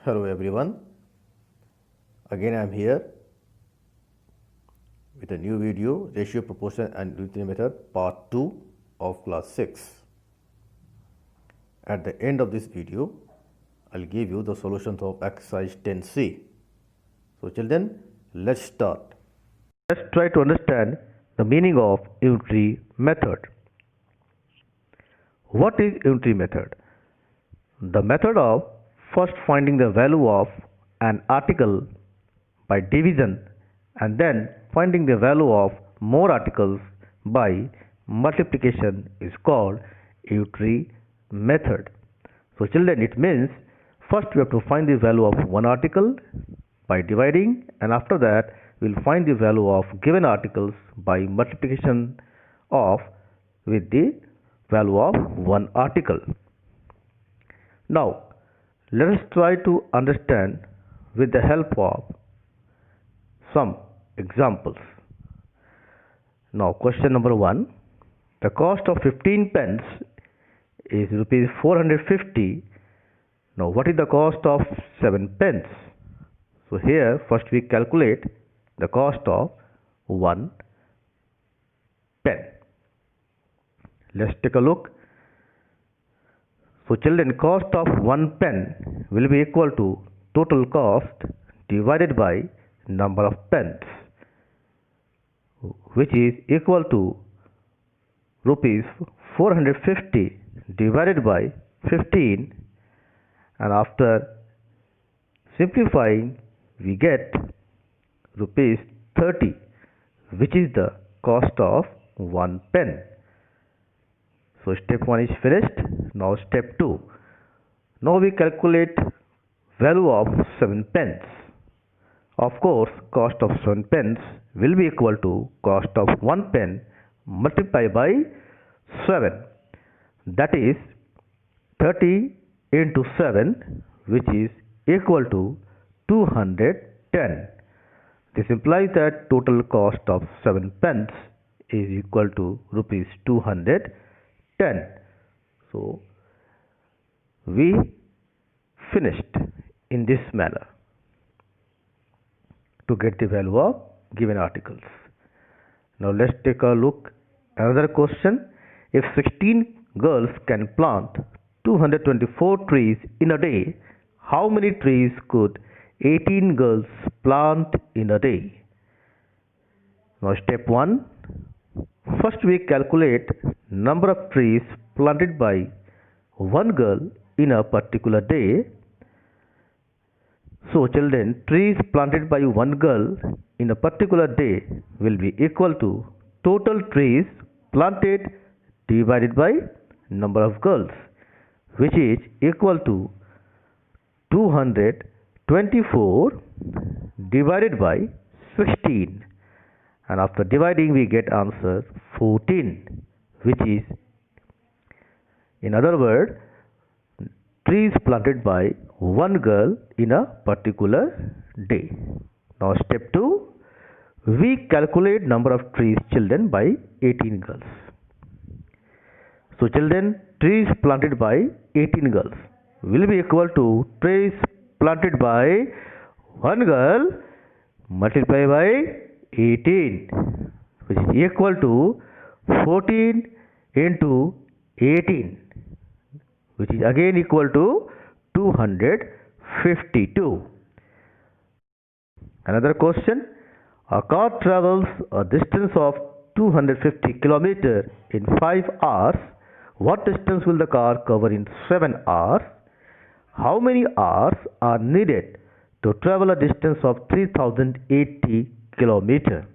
Hello everyone, again I am here with a new video, ratio, proportion and unitary method part 2 of class 6. At the end of this video, I will give you the solutions of exercise 10C. So children, let's start. Let's try to understand the meaning of unitary method. What is unitary method? The method of first finding the value of an article by division and then finding the value of more articles by multiplication is called unitary method. So children, it means first we have to find the value of one article by dividing, and after that we will find the value of given articles by multiplication of with the value of one article. Now let us try to understand with the help of some examples. Now question number 1. The cost of 15 pence is rupees 450. Now what is the cost of 7 pence? So here first we calculate the cost of 1 pen. Let's take a look. So children, cost of 1 pen will be equal to total cost divided by number of pens, which is equal to rupees 450 divided by 15, and after simplifying we get rupees 30, which is the cost of 1 pen. So step 1 is finished. Now step 2. Now we calculate value of 7 pence. Of course, cost of 7 pence will be equal to cost of 1 pen multiplied by 7. That is 30 into 7, which is equal to 210. This implies that total cost of 7 pence is equal to rupees 210. So we finished in this manner to get the value of given articles. Now let's take a look another question. If 16 girls can plant 224 trees in a day, how many trees could 18 girls plant in a day? Now step 1. First we calculate number of trees planted by one girl in a particular day. So children, trees planted by one girl in a particular day will be equal to total trees planted divided by number of girls, which is equal to 224 divided by 16, and after dividing we get answer 14, which is, in other words, trees planted by one girl in a particular day. Now step 2, we calculate number of trees children by 18 girls. So children, trees planted by 18 girls will be equal to trees planted by one girl multiplied by 18, which is equal to 14 into 18, which is again equal to 252. Another question. A car travels a distance of 250 km in 5 hours. What distance will the car cover in 7 hours? How many hours are needed to travel a distance of 3080 km?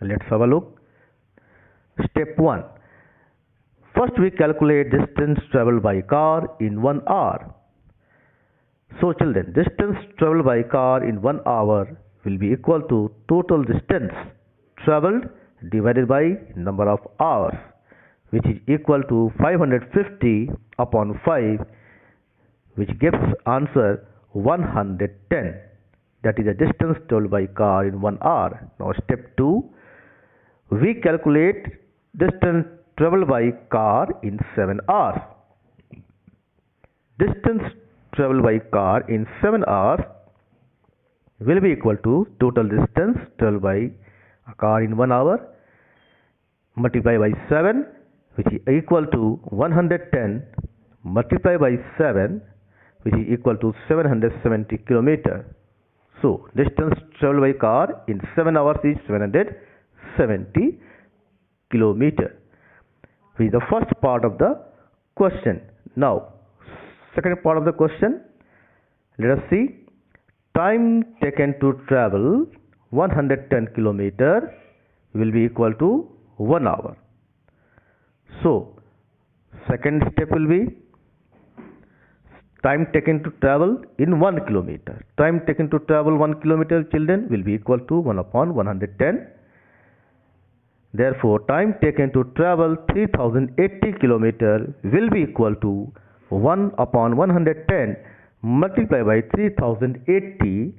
Let's have a look. Step 1. First we calculate distance traveled by car in 1 hour. So children, distance traveled by car in 1 hour will be equal to total distance traveled divided by number of hours, which is equal to 550 upon 5, which gives answer 110. That is the distance traveled by car in 1 hour. Now step 2, we calculate distance traveled by car in 7 hours. Distance traveled by car in 7 hours will be equal to total distance traveled by a car in 1 hour multiplied by 7, which is equal to 110 multiplied by 7, which is equal to 770 kilometer. So distance traveled by car in 7 hours is 770 kilometer, which is the first part of the question. Now second part of the question, let us see. Time taken to travel 110 kilometer will be equal to 1 hour. So second step will be time taken to travel in 1 kilometer. Time taken to travel 1 kilometer, children, will be equal to 1 upon 110. Therefore, time taken to travel 3080 kilometer will be equal to 1 upon 110 multiplied by 3080,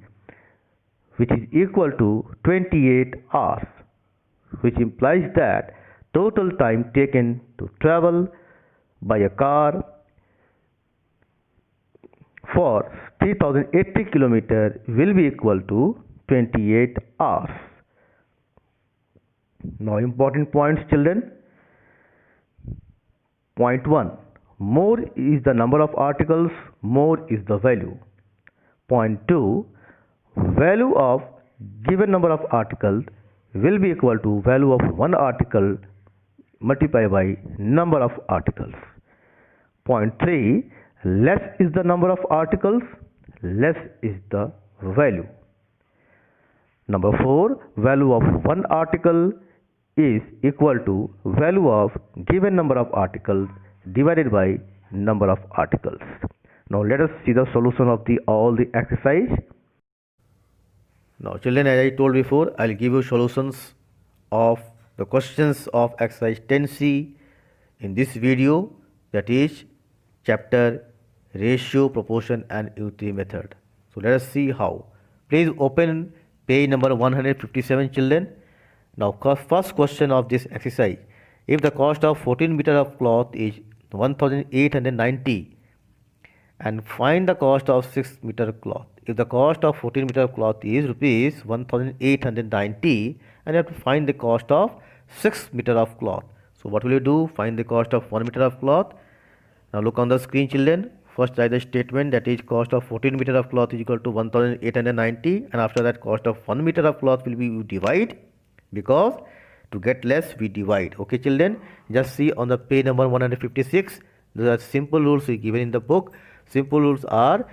which is equal to 28 hours, which implies that total time taken to travel by a car for 3080 kilometer will be equal to 28 hours. Now important points, children. Point 1. More is the number of articles, more is the value. Point 2. Value of given number of articles will be equal to value of one article multiplied by number of articles. Point 3. Less is the number of articles, less is the value. Number 4. Value of one article is equal to value of given number of articles divided by number of articles. Now let us see the solution of all the exercise. Now children, as I told before, I will give you solutions of the questions of exercise 10C in this video, that is chapter ratio, proportion and unity method. So let us see how. Please open page number 157, children. Now first question of this exercise. If the cost of 14 meter of cloth is 1890 and find the cost of 6 meter cloth. If the cost of 14 meter of cloth is rupees 1890 and you have to find the cost of 6 meter of cloth. So what will you do? Find the cost of 1 meter of cloth. Now look on the screen, children. First write the statement, that is cost of 14 meter of cloth is equal to 1890, and after that cost of 1 meter of cloth will be you divide, because to get less we divide. Okay children, just see on the page number 156, the simple rules we given in the book. Simple rules are,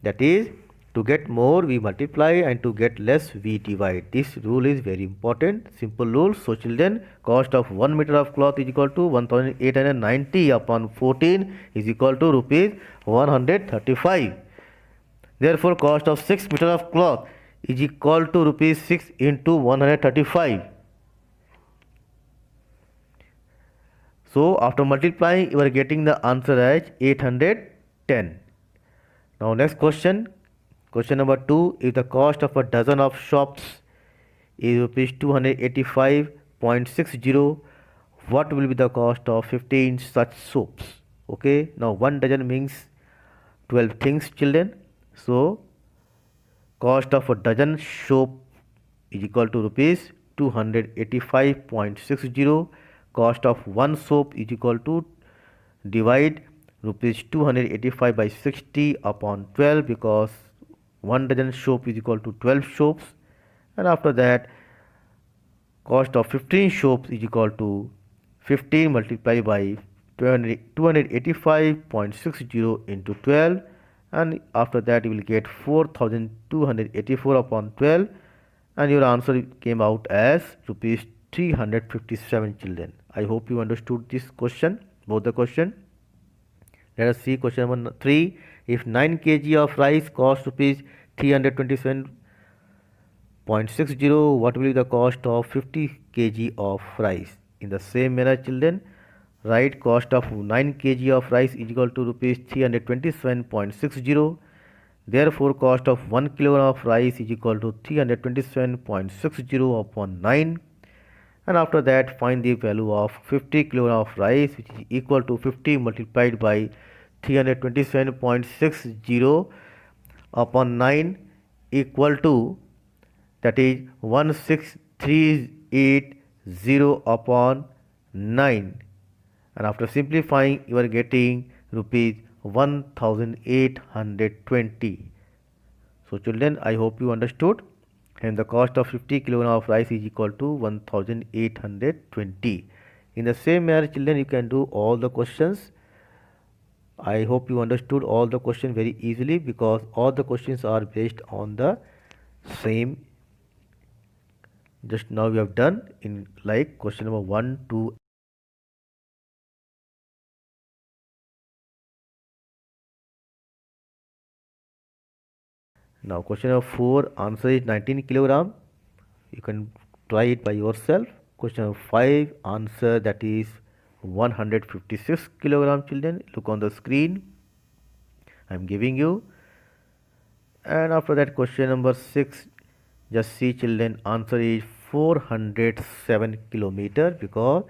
that is to get more we multiply and to get less we divide. This rule is very important, simple rule. So children, cost of 1 meter of cloth is equal to 1890 upon 14 is equal to rupees 135. Therefore cost of 6 meter of cloth is equal to rupees 6 into 135. So after multiplying you are getting the answer as 810. Now next question, question number 2. If the cost of a dozen of soaps is rupees 285.60, what will be the cost of 15 such soaps? Okay, now 1 dozen means 12 things, children. So cost of a dozen soap is equal to rupees 285.60. Cost of one soap is equal to divide rupees 285 by 60 upon 12, because 1 dozen soap is equal to 12 soaps, and after that cost of 15 soaps is equal to 15 multiplied by 285.60 into 12, and after that you will get 4284 upon 12, and your answer came out as rupees 357, children. I hope you understood this question, both the question. Let us see question number 3. If 9 kg of rice costs rupees 327.60, what will be the cost of 50 kg of rice? In the same manner, children, write cost of 9 kg of rice is equal to rupees 327.60. Therefore cost of 1 kilogram of rice is equal to 327.60 upon 9. And after that find the value of 50 kilogram of rice, which is equal to 50 multiplied by 327.60 upon 9 equal to, that is 16380 upon 9, and after simplifying you are getting rupees 1820. So children, I hope you understood, and the cost of 50 kilogram of rice is equal to 1820. In the same manner children, you can do all the questions. I hope you understood all the questions very easily, because all the questions are based on the same. Just now we have done in like question number 1, 2. Now question number 4, answer is 19 kilogram. You can try it by yourself. Question number 5, answer that is 156 kilogram. Children, look on the screen I am giving you. And after that question number 6, just see children, answer is 407 kilometer, because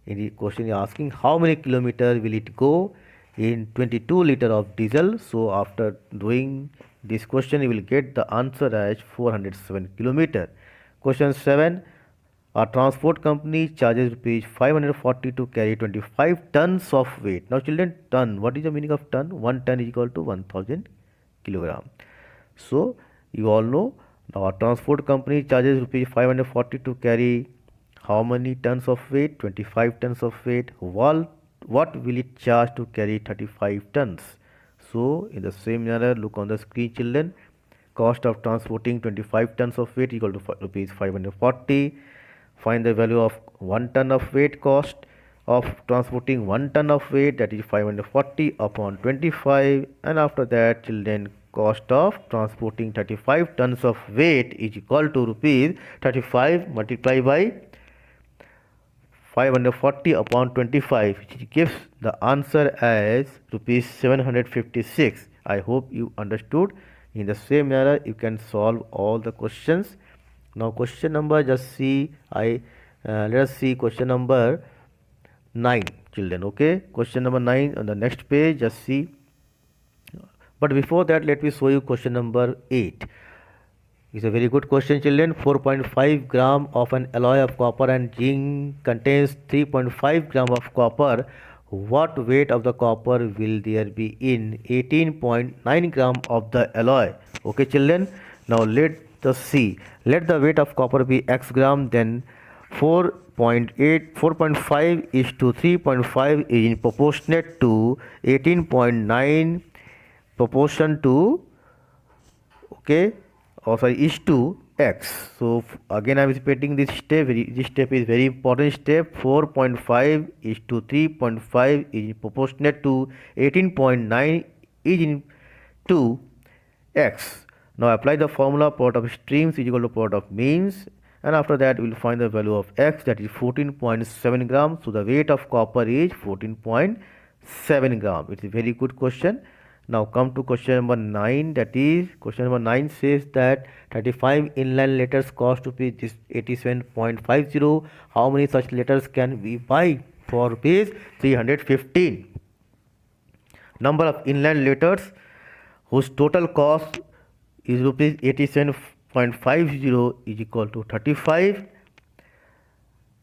in the question is asking how many kilometer will it go in 22 liter of diesel. So after doing this question you will get the answer as 407 kilometer. Question 7, a transport company charges rupees 540 to carry 25 tons of weight. Now children, ton, what is the meaning of ton? 1 ton is equal to 1000 kilogram. So you all know, now a transport company charges rupees 540 to carry how many tons of weight? 25 tons of weight. What will it charge to carry 35 tons? So in the same manner, look on the screen children. Cost of transporting 25 tons of weight equal to rupees 540. Find the value of 1 ton of weight. Cost of transporting 1 ton of weight, that is 540 upon 25, and after that children, cost of transporting 35 tons of weight is equal to rupees 35 multiplied by 540 upon 25, which gives the answer as rupees 756. I hope you understood. In the same manner you can solve all the questions. Now question number, just see, let us see question number 9 children. Okay, question number 9 on the next page, just see. But before that, let me show you question number 8. It's a very good question children. 4.5 gram of an alloy of copper and zinc contains 3.5 gram of copper. What weight of the copper will there be in 18.9 gram of the alloy? Okay children, now let us see. Let the weight of copper be x gram, then 4.5 is to 3.5 is in proportionate to 18.9 proportion to, okay, or sorry, is to x. So again I am repeating this step. This step is very important step. 4.5 is to 3.5 is proportionate to 18.9 is in to x. Now apply the formula, product of streams is equal to product of means, and after that we will find the value of x, that is 14.7 gram. So the weight of copper is 14.7 gram. It's a very good question. Now come to question number 9, that is question number 9 says that 35 inline letters cost rupees 87.50. How many such letters can we buy for rupees 315? Number of inline letters whose total cost is rupees 87.50 is equal to 35.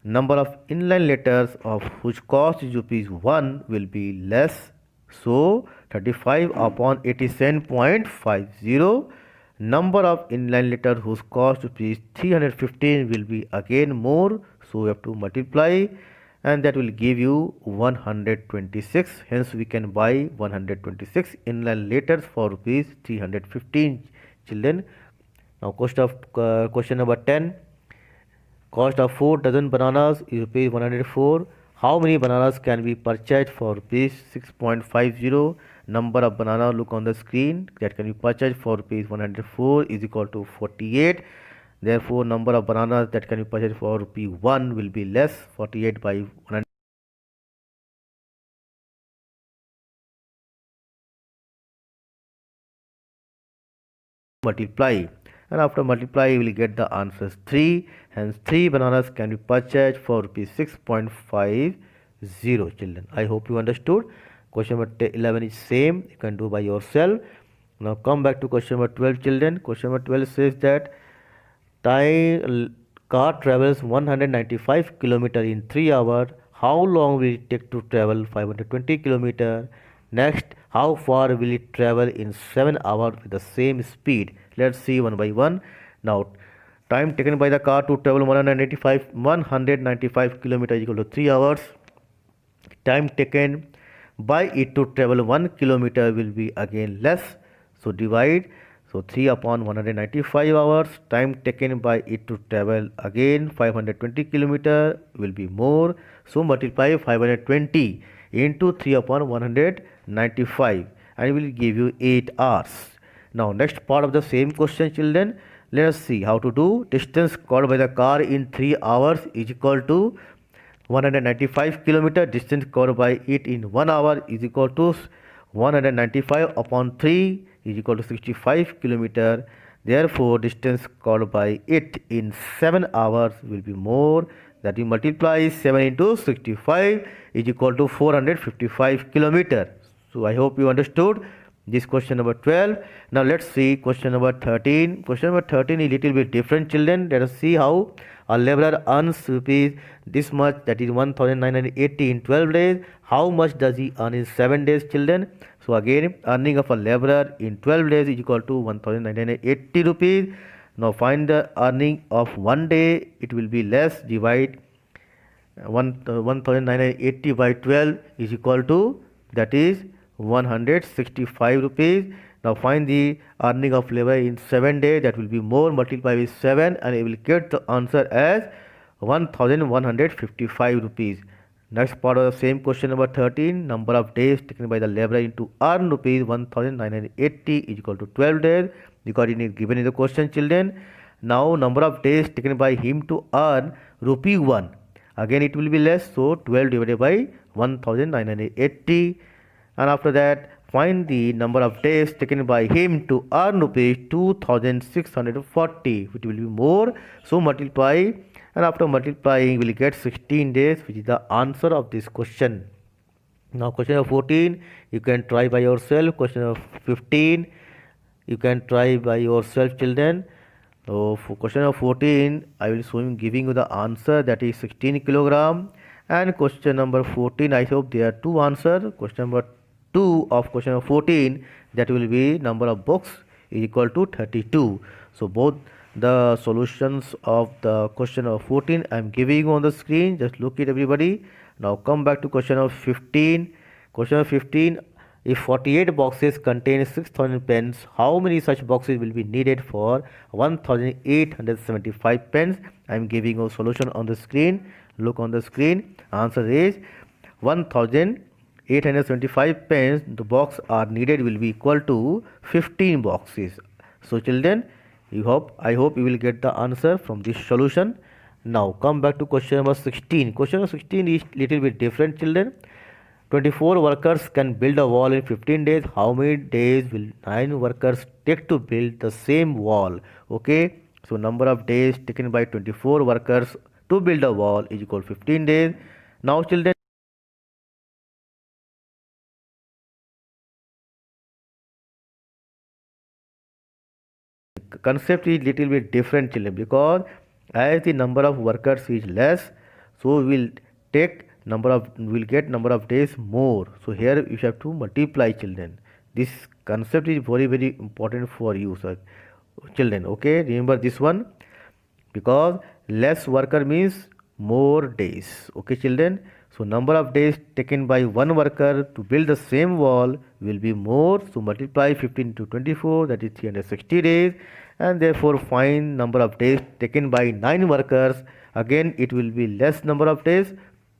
Number of inline letters of whose cost is rupees 1 will be less. So 35 upon 87.50. Number of inline letters whose cost rupees 315 will be again more. So we have to multiply, and that will give you 126. Hence we can buy 126 inline letters for rupees 315 children. Now question number 10. Cost of 4 dozen bananas is rupees 104. How many bananas can be purchased for rupees 6.50? Number of banana, look on the screen, that can be purchased for rupees 104 is equal to 48. Therefore number of bananas that can be purchased for rupee 1 will be less. 48 by 100 multiply, and after multiply you will get the answers 3. Hence 3 bananas can be purchased for rupees 6.50 children. I hope you understood. Question number 11 is same, you can do by yourself. Now come back to question number 12, children. Question number 12 says that car travels 195 kilometer in 3 hours. How long will it take to travel 520 kilometer? Next, how far will it travel in 7 hours with the same speed? Let's see one by one. Now, time taken by the car to travel 195 kilometer is equal to 3 hours. Time taken by it to travel 1 kilometer will be again less. So divide. So 3 upon 195 hours. Time taken by it to travel again 520 kilometer will be more. So multiply 520 into 3 upon 195 and it will give you 8 hours. Now next part of the same question, children. Let us see how to do. Distance covered by the car in 3 hours is equal to 195 kilometer. Distance covered by it in 1 hour is equal to 195 upon 3 is equal to 65 kilometer. Therefore, distance covered by it in 7 hours will be more. That you multiply 7 into 65 is equal to 455 kilometer. So I hope you understood this question number 12. Now let's see question number 13. Question number 13 is little bit different, children. Let us see how a laborer earns rupees this much, that is 1980 in 12 days. How much does he earn in 7 days, children? So again, earning of a laborer in 12 days is equal to 1980 rupees. Now find the earning of 1 day. It will be less. Divide 1980 by 12 is equal to, that is 165 rupees. Now find the earning of labor in 7 days, that will be more. Multiply with 7 and you will get the answer as 1155 rupees. Next part of the same question number 13. Number of days taken by the laborer into earn rupees 1980 is equal to 12 days, because it is given in the question, children. Now number of days taken by him to earn rupee 1. Again it will be less, so 12 divided by 1980. And after that, find the number of days taken by him to earn rupees 2640, which will be more. So multiply, and after multiplying, we will get 16 days, which is the answer of this question. Now question number 14, you can try by yourself. Question number 15, you can try by yourself, children. So for question number 14, I will show you giving you the answer, that is 16 kilogram. And question number 14, I hope there are two answers. Question number 2 of question number 14, that will be number of books is equal to 32. So both the solutions of the question number 14 I am giving you on the screen. Just look at everybody. Now come back to question number 15. Question number 15, if 48 boxes contain 6000 pens, how many such boxes will be needed for 1875 pens? I am giving you a solution on the screen. Look on the screen. Answer is 1875 pens. The box are needed will be equal to 15 boxes. So children, I hope you will get the answer from this solution. Now come back to question number 16. Question number 16 is little bit different, children. 24 workers can build a wall in 15 days. How many days will 9 workers take to build the same wall? Okay, so number of days taken by 24 workers to build a wall is equal to 15 days. Now children, concept is little bit different, children, because as the number of workers is less, so we will get number of days more. So here you have to multiply, children. This concept is very important for you, sir, children. Okay, remember this one, because less worker means more days. Okay, children. So number of days taken by one worker to build the same wall will be more. So multiply 15 to 24, that is 360 days, and therefore find number of days taken by 9 workers. Again it will be less number of days.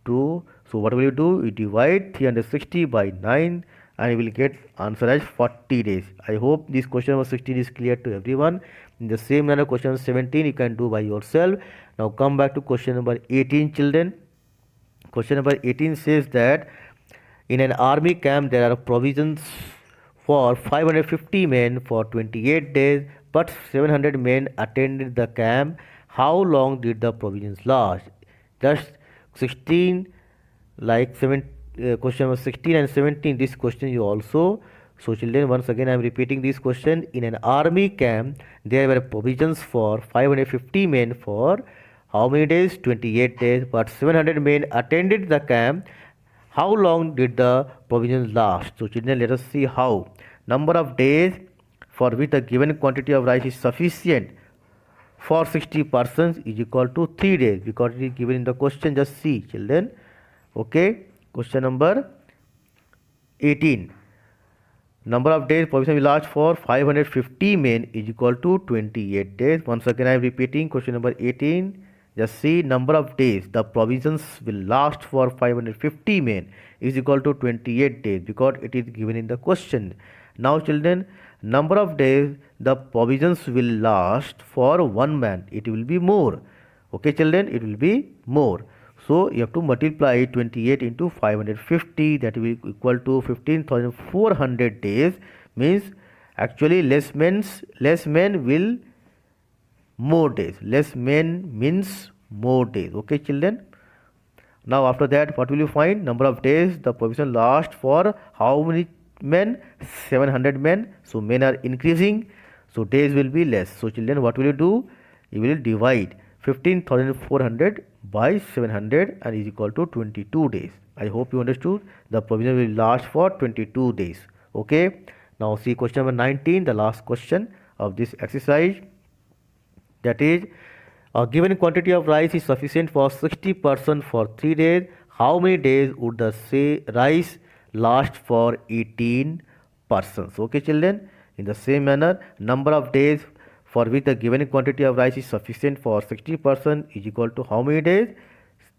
So what will you do? You divide 360 by 9 and you will get answer as 40 days. I hope this question number 16 is clear to everyone. In the same manner, question number 17 you can do by yourself. Now come back to question number 18, children. Question number 18 says that in an army camp there are provisions for 550 men for 28 days, but 700 men attended the camp. How long did the provisions last? Just 16 like 7 question number 16 and 17, this question you also. So children, once again I am repeating this question. In an army camp there were provisions for 550 men for how many days? 28 days. But 700 men attended the camp. How long did the provisions last? So children, let us see how. Number of days for which the given quantity of rice is sufficient for 60 persons is equal to 3 days, because it is given in the question. Just see children. Okay, question number 18. Number of days provision will last for 550 men is equal to 28 days. Once again I am repeating question number 18. Just see, number of days the provisions will last for 550 men is equal to 28 days, because it is given in the question. Now children, number of days the provisions will last for one man, it will be more. Okay children, it will be more. So you have to multiply 28 into 550, that will be equal to 15,400 days. Means actually less men will more days. Less men means more days. Okay children. Now after that, what will you find? Number of days the provision lasts for how many men? 700 men. So men are increasing, so days will be less. So children, what will you do? You will divide 15,400 by 700 and is equal to 22 days. I hope you understood. The provision will last for 22 days. Okay. Now see question number 19, the last question of this exercise. That is, a given quantity of rice is sufficient for 60 persons for 3 days. How many days would the rice last for 18 persons? Okay children, in the same manner, number of days for which the given quantity of rice is sufficient for 60 persons is equal to how many days?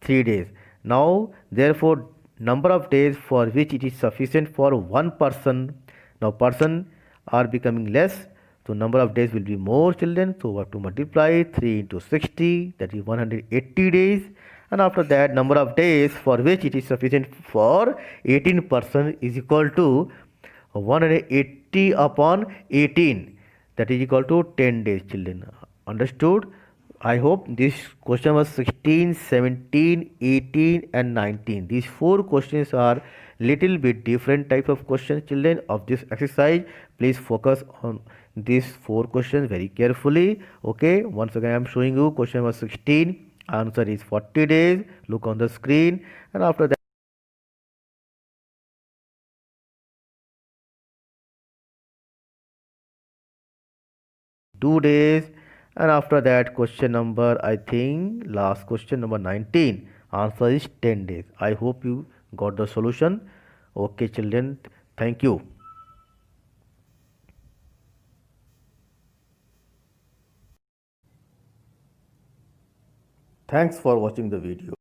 3 days. Now therefore, number of days for which it is sufficient for one person. Now person are becoming less, so number of days will be more children. So we have to multiply 3 into 60, that is 180 days. And after that, number of days for which it is sufficient for 18 person is equal to 180 upon 18, that is equal to 10 days children. Understood? I hope this question was 16, 17, 18 and 19. These 4 questions are little bit different type of questions children of this exercise. Please focus on these 4 questions very carefully. Okay, once again I am showing you question number 16. Answer is 40 days. Look on the screen, and after that 2 days, and after that question number, I think last question number 19, answer is 10 days. I hope you got the solution. Okay children, thank you. Thanks for watching the video.